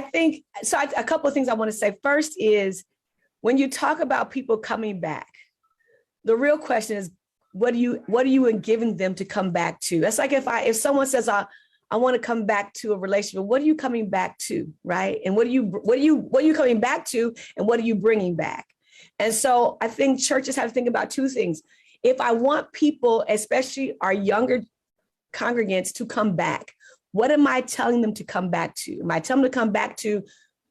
think so. A couple of things I want to say. First is when you talk about people coming back, the real question is, what are you giving them to come back to? That's like if someone says, I want to come back to a relationship, what are you coming back to, right? And what are you coming back to, and what are you bringing back? And so I think churches have to think about two things. If I want people, especially our younger congregants, to come back, what am I telling them to come back to? Am I telling them to come back to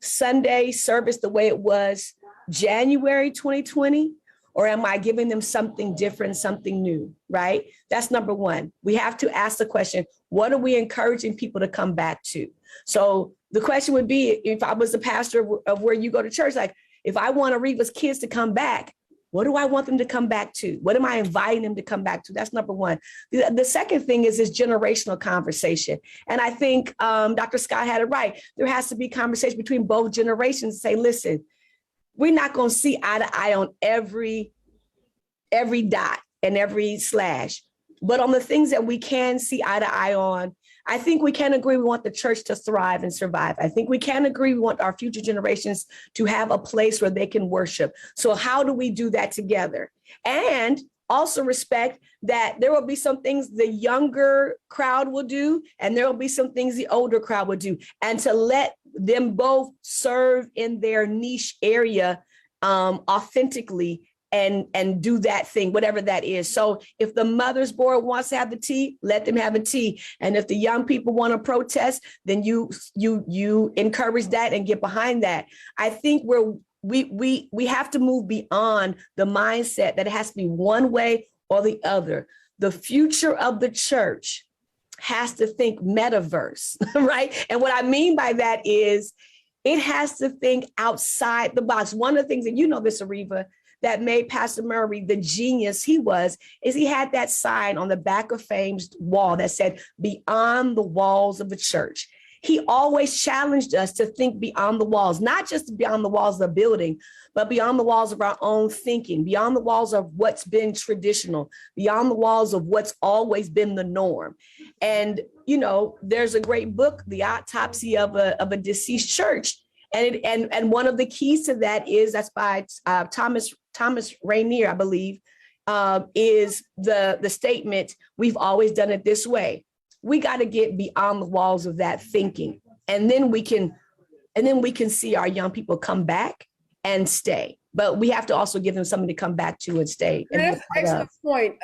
Sunday service the way it was January 2020? Or am I giving them something different, something new, right? That's number one. We have to ask the question, what are we encouraging people to come back to? So the question would be, if I was the pastor of where you go to church, like if I want Areva's kids to come back, what do I want them to come back to? What am I inviting them to come back to? That's number one. The second thing is this generational conversation. And I think Dr. Scott had it right. There has to be conversation between both generations to say, listen, we're not going to see eye to eye on every dot and every slash. But on the things that we can see eye to eye on, I think we can agree we want the church to thrive and survive. I think we can agree we want our future generations to have a place where they can worship. So how do we do that together? And also respect that there will be some things the younger crowd will do, and there will be some things the older crowd will do. And to let them both serve in their niche area authentically and do that thing, whatever that is. So if the mother's board wants to have the tea, let them have a tea. And if the young people want to protest, then you encourage that and get behind that. I think we have to move beyond the mindset that it has to be one way or the other. The future of the church has to think metaverse, right? And what I mean by that is it has to think outside the box. One of the things, and you know this, Areva, that made Pastor Murray the genius he was, is he had that sign on the back of Fame's wall that said, beyond the walls of the church. He always challenged us to think beyond the walls, not just beyond the walls of the building, but beyond the walls of our own thinking, beyond the walls of what's been traditional, beyond the walls of what's always been the norm. And, you know, there's a great book, The Autopsy of a Deceased Church. And one of the keys to that is, that's by Thomas Rainier, I believe, is the statement, we've always done it this way. We got to get beyond the walls of that thinking. And then we can see our young people come back and stay. But we have to also give them something to come back to and stay. And that's an excellent point.